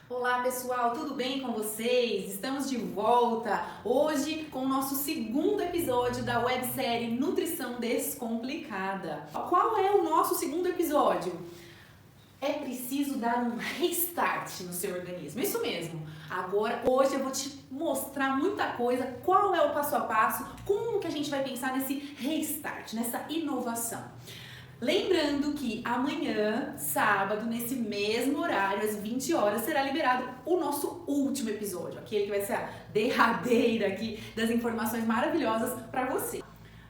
Olá pessoal, tudo bem com vocês? Estamos de volta hoje com o nosso segundo episódio da websérie Nutrição Descomplicada. Qual é o nosso segundo episódio? É preciso dar um restart no seu organismo, isso mesmo. Agora, hoje eu vou te mostrar muita coisa, qual é o passo a passo, como que a gente vai pensar nesse restart, nessa inovação. Lembrando que amanhã, sábado, nesse mesmo horário, às 20 horas, será liberado o nosso último episódio, aquele que vai ser a derradeira aqui das informações maravilhosas para você.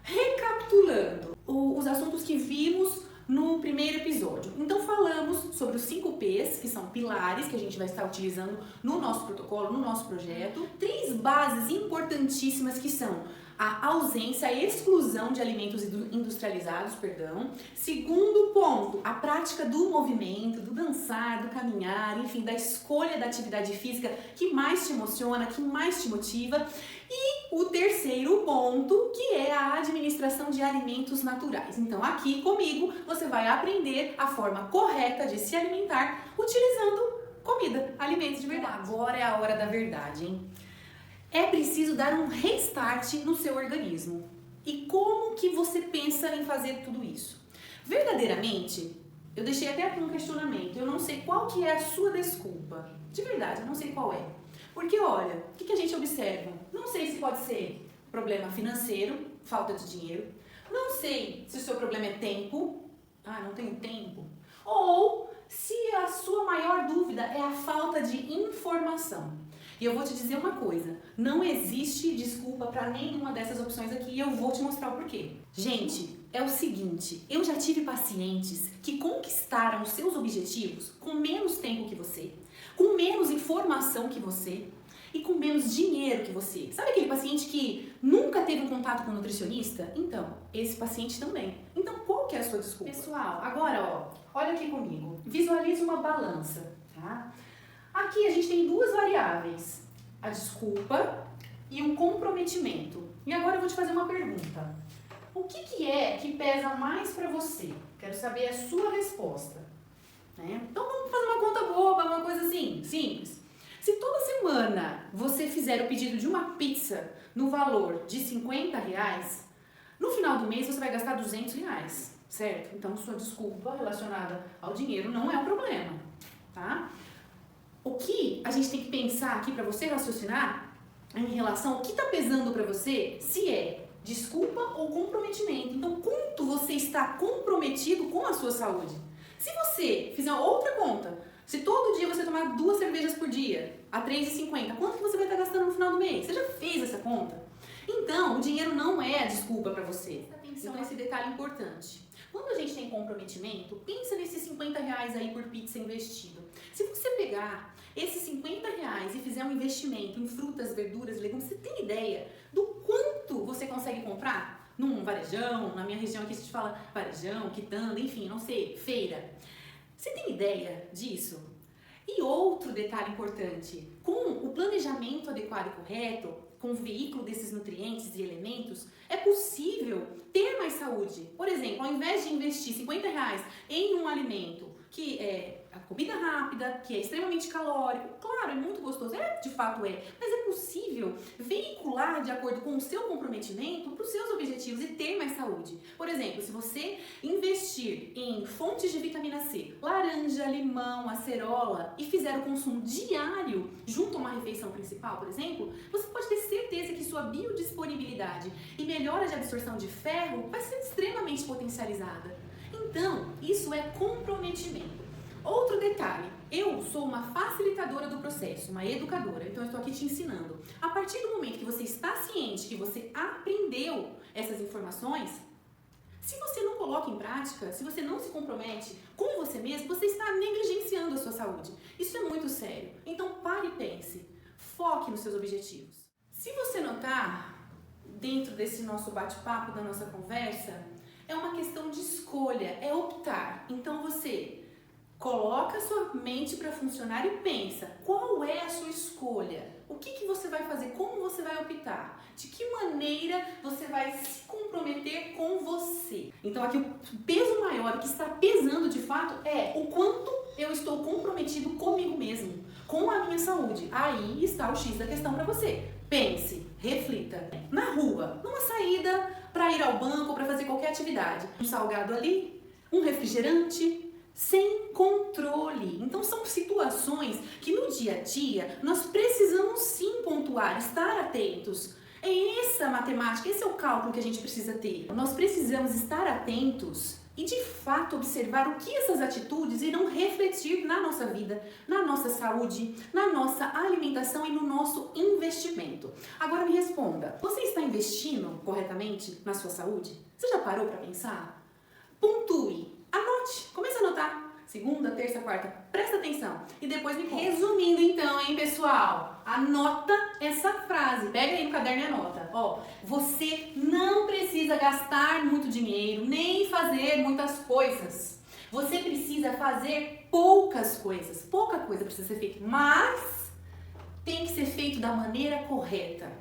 Recapitulando os assuntos que vimos no primeiro episódio. Então falamos sobre os 5 P's, que são pilares que a gente vai estar utilizando no nosso protocolo, no nosso projeto. 3 bases importantíssimas que são a ausência, a exclusão de alimentos industrializados, Segundo ponto, a prática do movimento, do dançar, do caminhar, enfim, da escolha da atividade física que mais te emociona, que mais te motiva. E o terceiro ponto, que é a administração de alimentos naturais. Então aqui comigo você vai aprender a forma correta de se alimentar utilizando comida, alimentos de verdade. Agora é a hora da verdade, hein? É preciso dar um restart no seu organismo. E como que você pensa em fazer tudo isso? Verdadeiramente, eu deixei até aqui um questionamento. Eu não sei qual que é a sua desculpa. De verdade, eu não sei qual é. Porque olha, o que a gente observa? Não sei se pode ser problema financeiro, falta de dinheiro. Não sei se o seu problema é tempo. Ah, não tenho tempo. Ou se a sua maior dúvida é a falta de informação. E eu vou te dizer uma coisa, não existe desculpa para nenhuma dessas opções aqui e eu vou te mostrar o porquê. Gente, é o seguinte, eu já tive pacientes que conquistaram os seus objetivos com menos tempo que você, com menos informação que você e com menos dinheiro que você. Sabe aquele paciente que nunca teve um contato com um nutricionista? Então, esse paciente também. Então, qual que é a sua desculpa? Pessoal, agora olha aqui comigo, visualize uma balança, tá? Aqui a gente tem 2 variáveis, a desculpa e o comprometimento. E agora eu vou te fazer uma pergunta. O que é que pesa mais para você? Quero saber a sua resposta. Então vamos fazer uma conta boba, uma coisa assim, simples. Se toda semana você fizer o pedido de uma pizza no valor de R$50, no final do mês você vai gastar R$200, certo? Então sua desculpa relacionada ao dinheiro não é um problema, tá? O que a gente tem que pensar aqui para você raciocinar em relação ao que está pesando para você, se é desculpa ou comprometimento. Então, quanto você está comprometido com a sua saúde? Se você fizer outra conta, se todo dia você tomar 2 cervejas por dia, a R$3,50, quanto que você vai estar gastando no final do mês? Você já fez essa conta? Então, o dinheiro não é a desculpa para você. Atenção a esse detalhe importante. Quando a gente tem comprometimento, pensa nesses R$50 aí por pizza investido. Se você pegar esses R$50 e fizer um investimento em frutas, verduras e legumes, você tem ideia do quanto você consegue comprar num varejão? Na minha região aqui a gente fala varejão, quitanda, enfim, não sei, feira. Você tem ideia disso? E outro detalhe importante, com o planejamento adequado e correto, com o veículo desses nutrientes e elementos, é possível ter mais saúde. Por exemplo, ao invés de investir R$50 em um alimento que é a comida rápida, que é extremamente calórico, claro, é muito gostoso, de fato mas é possível veicular de acordo com o seu comprometimento para os seus objetivos e ter mais saúde. Por exemplo, se você investir em fontes de vitamina C, laranja, limão, acerola e fizer o consumo diário junto a uma refeição principal, por exemplo, você pode ter certeza que sua biodisponibilidade e melhora de absorção de ferro vai ser extremamente potencializada. Então, isso é comprometimento. Outro detalhe, eu sou uma facilitadora do processo, uma educadora, então eu estou aqui te ensinando. A partir do momento que você está ciente, que você aprendeu essas informações, se você não coloca em prática, se você não se compromete com você mesmo, você está negligenciando a sua saúde. Isso é muito sério. Então pare e pense, foque nos seus objetivos. Se você notar, dentro desse nosso bate-papo, da nossa conversa, é uma questão de escolha, é optar. Então você coloca a sua mente para funcionar e pensa, qual é a sua escolha? O que você vai fazer? Como você vai optar? De que maneira você vai se comprometer com você? Então aqui o peso maior, o que está pesando de fato, é o quanto eu estou comprometido comigo mesmo, com a minha saúde? Aí está o X da questão para você. Pense, reflita. Na rua, numa saída para ir ao banco ou para fazer qualquer atividade. Um salgado ali, um refrigerante, sem controle. Então são situações que no dia a dia nós precisamos sim pontuar, estar atentos. É essa matemática, esse é o cálculo que a gente precisa ter. Nós precisamos estar atentos e de fato observar o que essas atitudes irão refletir na nossa vida, na nossa saúde, na nossa alimentação e no nosso investimento. Agora me responda, você está investindo corretamente na sua saúde? Você já parou para pensar? Pontue, anote, comece a anotar. Segunda, terça, quarta, presta atenção. E depois me conta. Resumindo então, hein, pessoal? Anota essa frase. Pega aí no caderno e anota. Ó, você não precisa gastar muito dinheiro, nem fazer muitas coisas. Você precisa fazer poucas coisas. Pouca coisa precisa ser feita, mas tem que ser feito da maneira correta.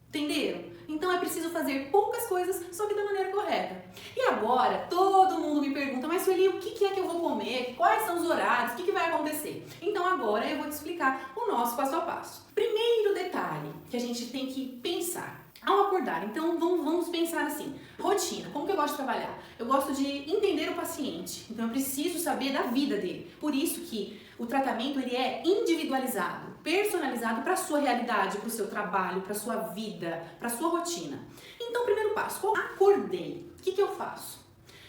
Entenderam? Então é preciso fazer poucas coisas, só que da maneira correta. E agora, todo mundo me pergunta, mas Sueli, o que é que eu vou comer? Quais são os horários? O que vai acontecer? Então agora eu vou te explicar o nosso passo a passo. Primeiro detalhe que a gente tem que pensar. Ao acordar, então vamos pensar assim, rotina, como que eu gosto de trabalhar? Eu gosto de entender o paciente, então eu preciso saber da vida dele. Por isso que o tratamento ele é individualizado, personalizado para a sua realidade, para o seu trabalho, para a sua vida, para a sua rotina. Então, primeiro passo, acordei. O que eu faço?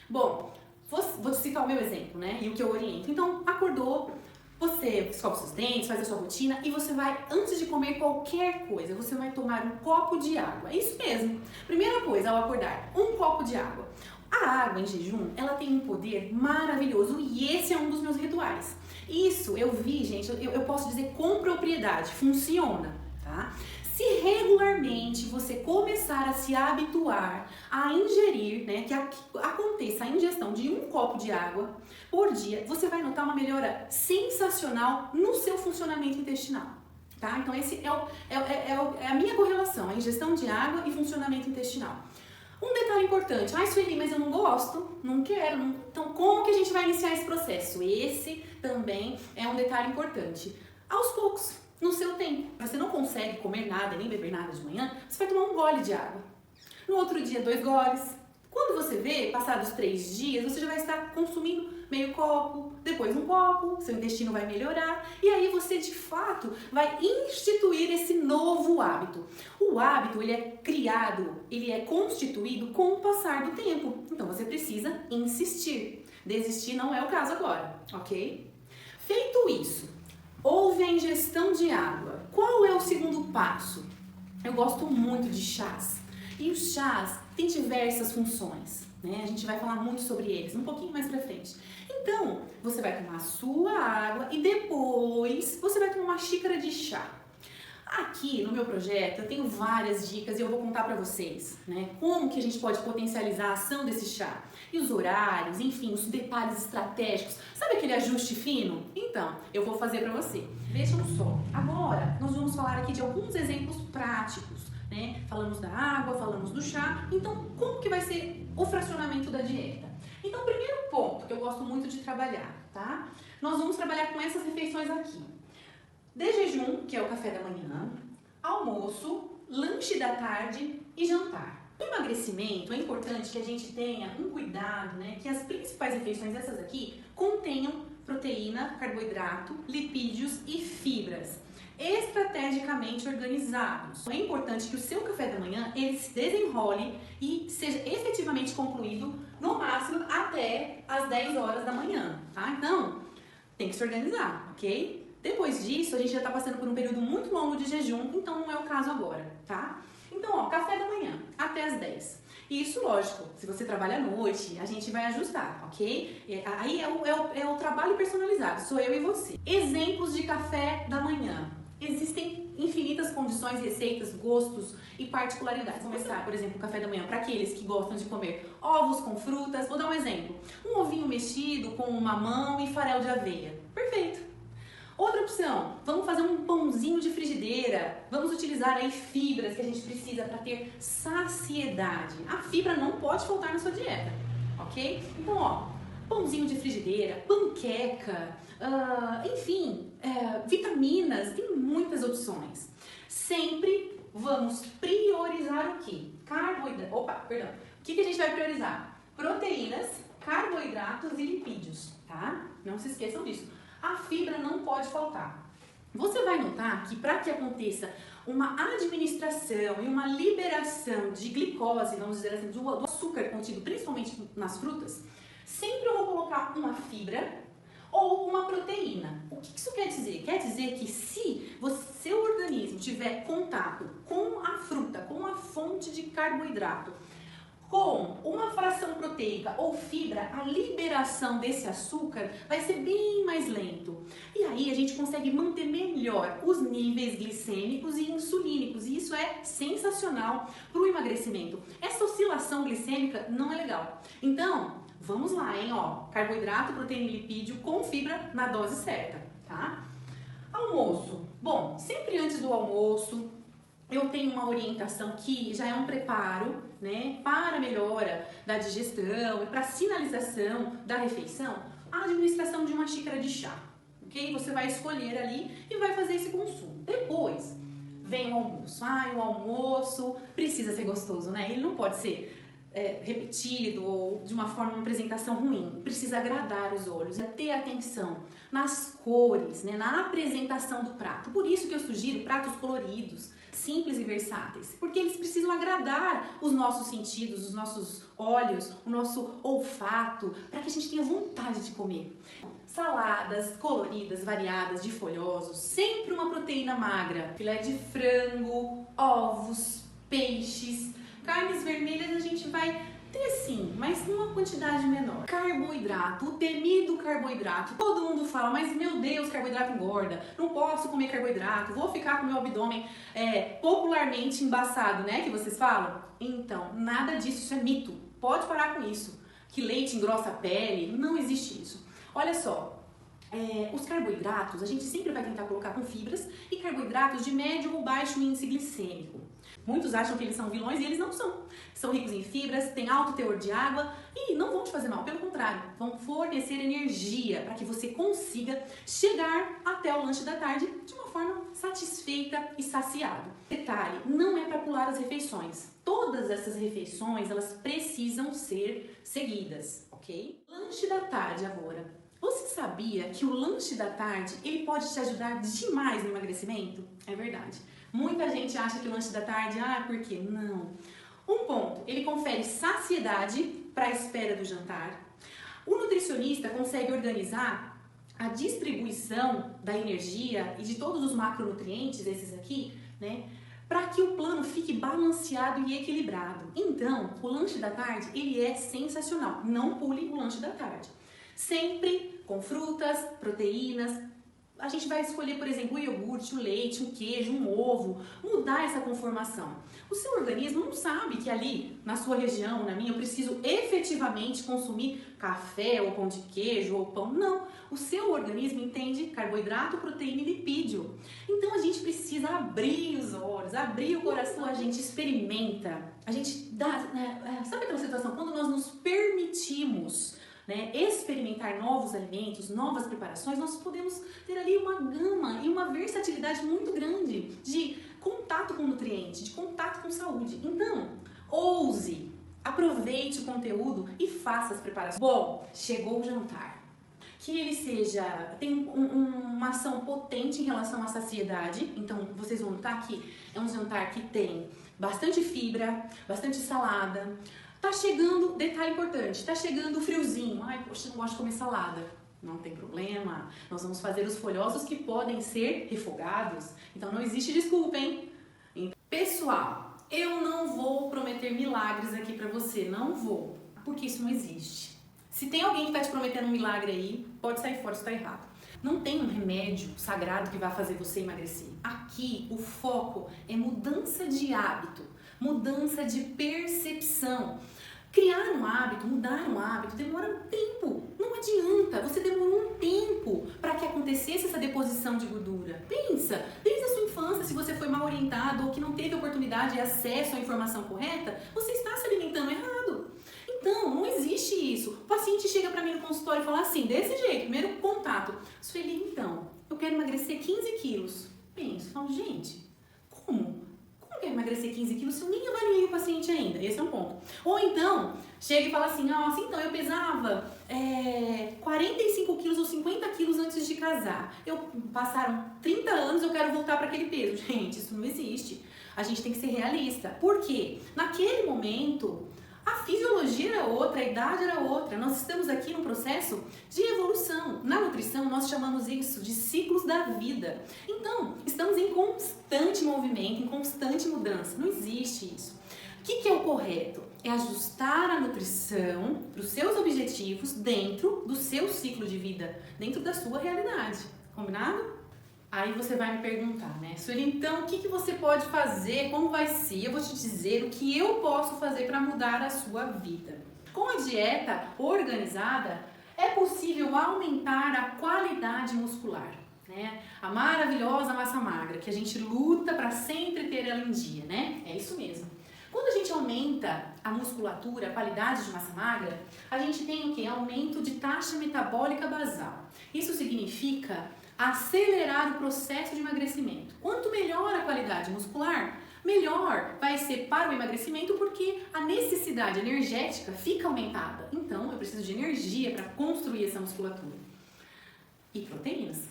Bom, vou citar o meu exemplo, né? E o que eu oriento. Então, acordou, você escova seus dentes, faz a sua rotina e você vai, antes de comer qualquer coisa, você vai tomar um copo de água. É isso mesmo. Primeira coisa, ao acordar, um copo de água. A água em jejum, ela tem um poder maravilhoso e esse é um dos meus rituais. Isso eu vi, gente, eu posso dizer com propriedade, funciona, tá? Se regularmente você começar a se habituar a ingerir, né, que aconteça a ingestão de um copo de água por dia, você vai notar uma melhora sensacional no seu funcionamento intestinal, tá? Então esse é a minha correlação, a ingestão de água e funcionamento intestinal. Um detalhe importante, Sueli, mas eu não gosto, não quero, então como que a gente vai iniciar esse processo? Esse também é um detalhe importante. Aos poucos, no seu tempo. Você não consegue comer nada, nem beber nada de manhã, você vai tomar um gole de água. No outro dia, 2 goles. Quando você vê, passados 3 dias, você já vai estar consumindo meio copo, depois um copo, seu intestino vai melhorar e aí você de fato vai instituir esse novo hábito. O hábito, ele é criado, ele é constituído com o passar do tempo. Então você precisa insistir. Desistir não é o caso agora, ok? Feito isso, houve a ingestão de água. Qual é o segundo passo? Eu gosto muito de chás. E os chás têm diversas funções, né? A gente vai falar muito sobre eles um pouquinho mais pra frente. Então, você vai tomar a sua água e depois você vai tomar uma xícara de chá. Aqui no meu projeto eu tenho várias dicas e eu vou contar pra vocês, né? Como que a gente pode potencializar a ação desse chá. E os horários, enfim, os detalhes estratégicos. Sabe aquele ajuste fino? Então, eu vou fazer pra você. Vejam só. Agora, nós vamos falar aqui de alguns exemplos práticos, né? Falamos da água, falamos do chá. Então, como que vai ser o fracionamento da dieta? Então, o primeiro ponto que eu gosto muito de trabalhar, tá? Nós vamos trabalhar com essas refeições aqui. De jejum, que é o café da manhã, almoço, lanche da tarde e jantar. No emagrecimento, é importante que a gente tenha um cuidado, né? Que as principais refeições dessas aqui contenham proteína, carboidrato, lipídios e fibras, estrategicamente organizados. É importante que o seu café da manhã ele se desenrole e seja efetivamente concluído no máximo até as 10 horas da manhã, tá? Então, tem que se organizar, ok? Depois disso, a gente já está passando por um período muito longo de jejum, então não é o caso agora, tá? Então, ó, café da manhã, até as 10. E isso, lógico, se você trabalha à noite, a gente vai ajustar, ok? Aí é o trabalho personalizado, sou eu e você. Exemplos de café da manhã. Existem infinitas condições, receitas, gostos e particularidades. Vamos começar, por exemplo, o café da manhã para aqueles que gostam de comer ovos com frutas. Vou dar um exemplo. Um ovinho mexido com mamão e farelo de aveia. Perfeito. Outra opção, vamos fazer um pãozinho de frigideira. Vamos utilizar aí fibras que a gente precisa para ter saciedade. A fibra não pode faltar na sua dieta, ok? Então, ó, pãozinho de frigideira, panqueca, enfim, vitaminas, tem muitas opções. Sempre vamos priorizar o quê? Carboidrato. O que a gente vai priorizar? Proteínas, carboidratos e lipídios, tá? Não se esqueçam disso. A fibra não pode faltar. Você vai notar que para que aconteça uma administração e uma liberação de glicose, vamos dizer assim, do açúcar contido principalmente nas frutas, sempre eu vou colocar uma fibra ou uma proteína. O que isso quer dizer? Quer dizer que se o seu organismo tiver contato com a fruta, com a fonte de carboidrato, com uma fração proteica ou fibra, a liberação desse açúcar vai ser bem mais lento. E aí a gente consegue manter melhor os níveis glicêmicos e insulínicos. E isso é sensacional para o emagrecimento. Essa oscilação glicêmica não é legal. Então, vamos lá, hein? Carboidrato, proteína e lipídio com fibra na dose certa, tá? Almoço. Bom, sempre antes do almoço, eu tenho uma orientação que já é um preparo, né, para a melhora da digestão e para a sinalização da refeição, a administração de uma xícara de chá, ok? Você vai escolher ali e vai fazer esse consumo. Depois, vem o almoço. O almoço precisa ser gostoso, né? Ele não pode ser repetido ou de uma forma, uma apresentação ruim. Precisa agradar os olhos, ter atenção nas cores, né, na apresentação do prato. Por isso que eu sugiro pratos coloridos, simples e versáteis, porque eles precisam agradar os nossos sentidos, os nossos olhos, o nosso olfato, para que a gente tenha vontade de comer. Saladas coloridas, variadas, de folhosos, sempre uma proteína magra, filé de frango, ovos, peixes, carnes vermelhas a gente vai ter sim, mas numa quantidade menor. Carboidrato, o temido carboidrato. Todo mundo fala, mas meu Deus, carboidrato engorda, não posso comer carboidrato, vou ficar com meu abdômen popularmente embaçado, né, que vocês falam? Então, nada disso, isso é mito. Pode parar com isso. Que leite engrossa a pele, não existe isso. Olha só, os carboidratos a gente sempre vai tentar colocar com fibras e carboidratos de médio ou baixo índice glicêmico. Muitos acham que eles são vilões e eles não são. São ricos em fibras, têm alto teor de água e não vão te fazer mal, pelo contrário, vão fornecer energia para que você consiga chegar até o lanche da tarde de uma forma satisfeita e saciado. Detalhe, não é para pular as refeições. Todas essas refeições, elas precisam ser seguidas, ok? Lanche da tarde agora. Você sabia que o lanche da tarde, ele pode te ajudar demais no emagrecimento? É verdade. Muita gente acha que o lanche da tarde, por quê? Não. Um ponto, ele confere saciedade para a espera do jantar. O nutricionista consegue organizar a distribuição da energia e de todos os macronutrientes, esses aqui, né? Para que o plano fique balanceado e equilibrado. Então, o lanche da tarde, ele é sensacional. Não pule o lanche da tarde. Sempre com frutas, proteínas. A gente vai escolher, por exemplo, o iogurte, o leite, um queijo, um ovo, mudar essa conformação. O seu organismo não sabe que ali, na sua região, na minha, eu preciso efetivamente consumir café ou pão de queijo ou pão. Não, o seu organismo entende carboidrato, proteína e lipídio. Então a gente precisa abrir os olhos, abrir o coração, a gente experimenta, a gente dá, sabe aquela situação, quando nós nos permitimos experimentar novos alimentos, novas preparações, nós podemos ter ali uma gama e uma versatilidade muito grande de contato com nutrientes, de contato com saúde. Então, ouse, aproveite o conteúdo e faça as preparações. Bom, chegou o jantar. Que ele tem uma ação potente em relação à saciedade. Então, vocês vão notar que é um jantar que tem bastante fibra, bastante salada. Tá chegando, detalhe importante, tá chegando o friozinho. Poxa, não gosto de comer salada. Não tem problema, nós vamos fazer os folhosos que podem ser refogados. Então não existe desculpa, hein? Pessoal, eu não vou prometer milagres aqui pra você, não vou, porque isso não existe. Se tem alguém que tá te prometendo um milagre aí, pode sair fora, isso tá errado. Não tem um remédio sagrado que vai fazer você emagrecer. Aqui o foco é mudança de hábito, mudança de percepção. Criar um hábito, mudar um hábito, demora um tempo. Não adianta, você demorou um tempo para que acontecesse essa deposição de gordura. Pensa, desde a sua infância, se você foi mal orientado ou que não teve oportunidade e acesso à informação correta, você está se alimentando errado. Então, não existe isso. O paciente chega para mim no consultório e fala assim, desse jeito, primeiro contato. Sueli, então, eu quero emagrecer 15 quilos. Penso, falo, gente, como? Como eu quero emagrecer 15 quilos se eu nem avaliei o paciente ainda? Esse é um ponto. Ou então, chega e fala assim, nossa, então eu pesava 45 quilos ou 50 quilos antes de casar. Passaram 30 anos, eu quero voltar para aquele peso. Gente, isso não existe. A gente tem que ser realista. Por quê? Naquele momento, a fisiologia era outra, a idade era outra. Nós estamos aqui num processo de evolução. Na nutrição, nós chamamos isso de ciclos da vida. Então, estamos em constante movimento, em constante mudança. Não existe isso. O que é o correto? É ajustar a nutrição para os seus objetivos dentro do seu ciclo de vida, dentro da sua realidade. Combinado? Aí você vai me perguntar, né? Sueli, então, o que você pode fazer? Como vai ser? Eu vou te dizer o que eu posso fazer para mudar a sua vida. Com a dieta organizada, é possível aumentar a qualidade muscular, né? A maravilhosa massa magra, que a gente luta para sempre ter ela em dia, né? É isso mesmo. Quando a gente aumenta a musculatura, a qualidade de massa magra, a gente tem o quê? Aumento de taxa metabólica basal. Isso significa acelerar o processo de emagrecimento. Quanto melhor a qualidade muscular, melhor vai ser para o emagrecimento, porque a necessidade energética fica aumentada. Então, eu preciso de energia para construir essa musculatura. E proteínas.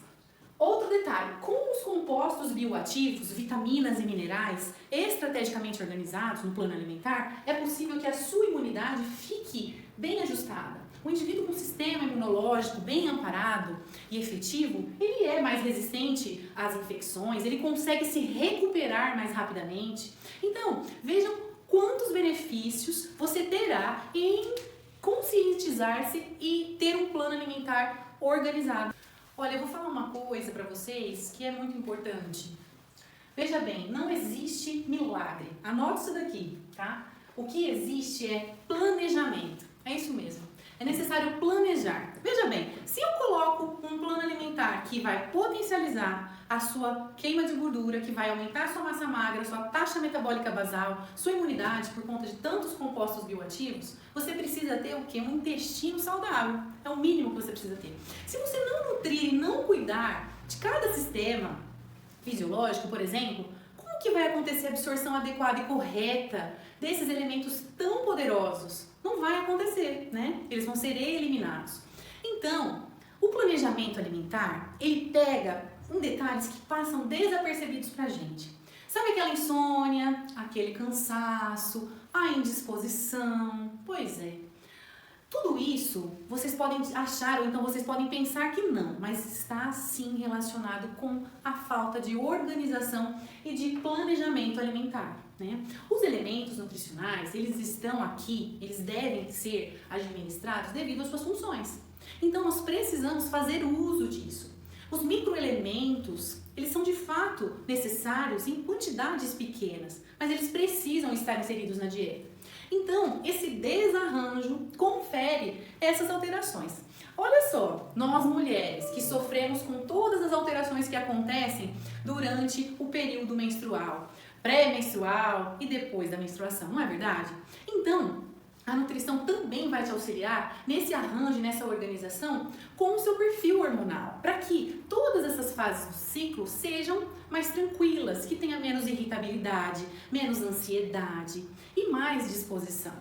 Outro detalhe, com os compostos bioativos, vitaminas e minerais estrategicamente organizados no plano alimentar, é possível que a sua imunidade fique bem ajustada. O indivíduo com sistema imunológico bem amparado e efetivo, ele é mais resistente às infecções, ele consegue se recuperar mais rapidamente. Então, vejam quantos benefícios você terá em conscientizar-se e ter um plano alimentar organizado. Olha, eu vou falar uma coisa para vocês que é muito importante. Veja bem, não existe milagre. Anote isso daqui, tá? O que existe é planejamento. É isso mesmo. É necessário planejar. Veja bem, se eu coloco um plano alimentar que vai potencializar a sua queima de gordura, que vai aumentar a sua massa magra, sua taxa metabólica basal, sua imunidade por conta de tantos compostos bioativos, você precisa ter o quê? Um intestino saudável. É o mínimo que você precisa ter. Se você não nutrir e não cuidar de cada sistema fisiológico, por exemplo, como que vai acontecer a absorção adequada e correta desses elementos tão poderosos? Não vai acontecer, né? Eles vão ser eliminados. Então, o planejamento alimentar, ele pega detalhes que passam desapercebidos pra gente. Sabe aquela insônia, aquele cansaço, a indisposição? Pois é. Tudo isso vocês podem achar ou então vocês podem pensar que não, mas está sim relacionado com a falta de organização e de planejamento alimentar, né? Os elementos nutricionais, eles estão aqui, eles devem ser administrados devido às suas funções. Então nós precisamos fazer uso disso. Os microelementos, eles são de fato necessários em quantidades pequenas, mas eles precisam estar inseridos na dieta. Então, esse desarranjo confere essas alterações. Olha só, nós mulheres que sofremos com todas as alterações que acontecem durante o período menstrual, pré-menstrual e depois da menstruação, não é verdade? Então, a nutrição também vai te auxiliar nesse arranjo, nessa organização com o seu perfil hormonal, para que todas essas fases do ciclo sejam mais tranquilas, que tenha menos irritabilidade, menos ansiedade e mais disposição.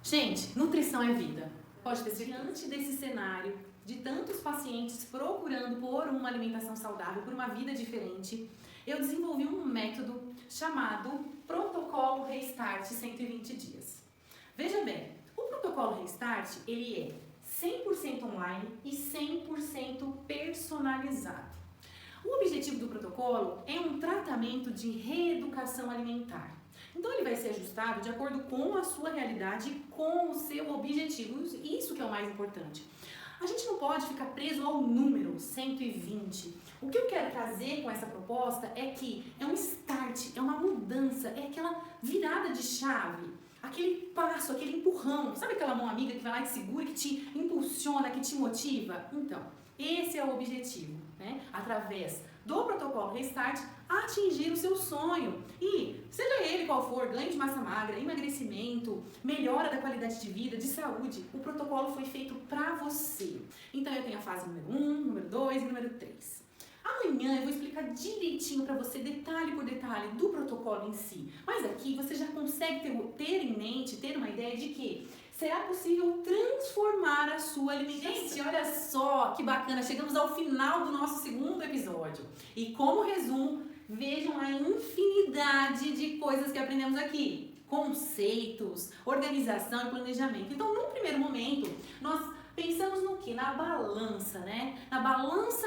Gente, nutrição é vida. Pode ter sido diante desse cenário de tantos pacientes procurando por uma alimentação saudável, por uma vida diferente, eu desenvolvi um método chamado Protocolo Restart 120 dias. Veja bem, o Protocolo Restart, ele é 100% online e 100% personalizado. O objetivo do protocolo é um tratamento de reeducação alimentar. Então ele vai ser ajustado de acordo com a sua realidade e com o seu objetivo. Isso que é o mais importante. A gente não pode ficar preso ao número 120. O que eu quero trazer com essa proposta é que é um start, é uma mudança, é aquela virada de chave, aquele passo, aquele empurrão. Sabe aquela mão amiga que vai lá e te segura, que te impulsiona, que te motiva? Então, esse é o objetivo, né? Através do protocolo Restart atingir o seu sonho. E seja ele qual for, ganho de massa magra, emagrecimento, melhora da qualidade de vida, de saúde, o protocolo foi feito para você. Então eu tenho a fase número 1, número 2 e número 3. Amanhã eu vou explicar direitinho para você, detalhe por detalhe, do protocolo em si. Mas aqui você já consegue ter em mente, ter uma ideia de que será possível transformar a sua alimentação. Gente, olha só que bacana, chegamos ao final do nosso segundo episódio. E como resumo, vejam a infinidade de coisas que aprendemos aqui. Conceitos, organização e planejamento. Então, num primeiro momento, nós pensamos no quê? Na balança, né? Na balança,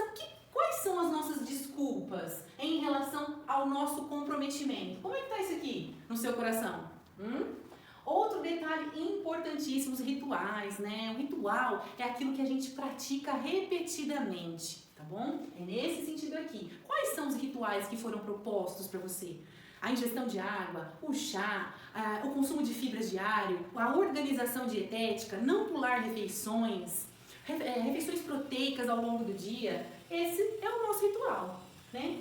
quais são as nossas desculpas em relação ao nosso comprometimento? Como é que tá isso aqui no seu coração? Outro detalhe importantíssimo, os rituais, né? O ritual é aquilo que a gente pratica repetidamente, tá bom? É nesse sentido aqui. Quais são os rituais que foram propostos para você? A ingestão de água, o chá, o consumo de fibras diário, a organização dietética, não pular refeições, refeições proteicas ao longo do dia. Esse é o nosso ritual, né?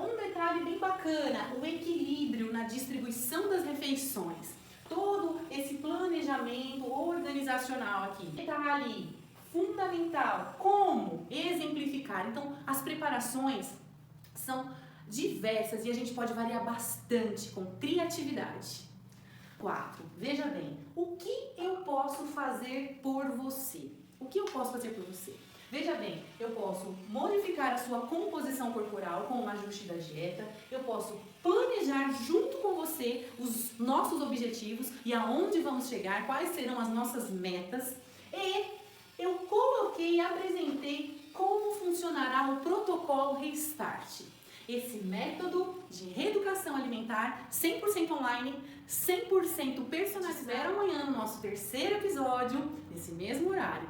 Um detalhe bem bacana, o equilíbrio na distribuição das refeições. Todo esse planejamento organizacional aqui. Detalhe fundamental, como exemplificar. Então, as preparações são diversas e a gente pode variar bastante com criatividade. 4. Veja bem, o que eu posso fazer por você? O que eu posso fazer por você? Veja bem, eu posso modificar a sua composição corporal com o ajuste da dieta, eu posso planejar junto com você os nossos objetivos e aonde vamos chegar, quais serão as nossas metas, e eu coloquei e apresentei como funcionará o protocolo Restart. Esse método de reeducação alimentar 100% online, 100% personalizado. Te espero amanhã no nosso terceiro episódio, nesse mesmo horário.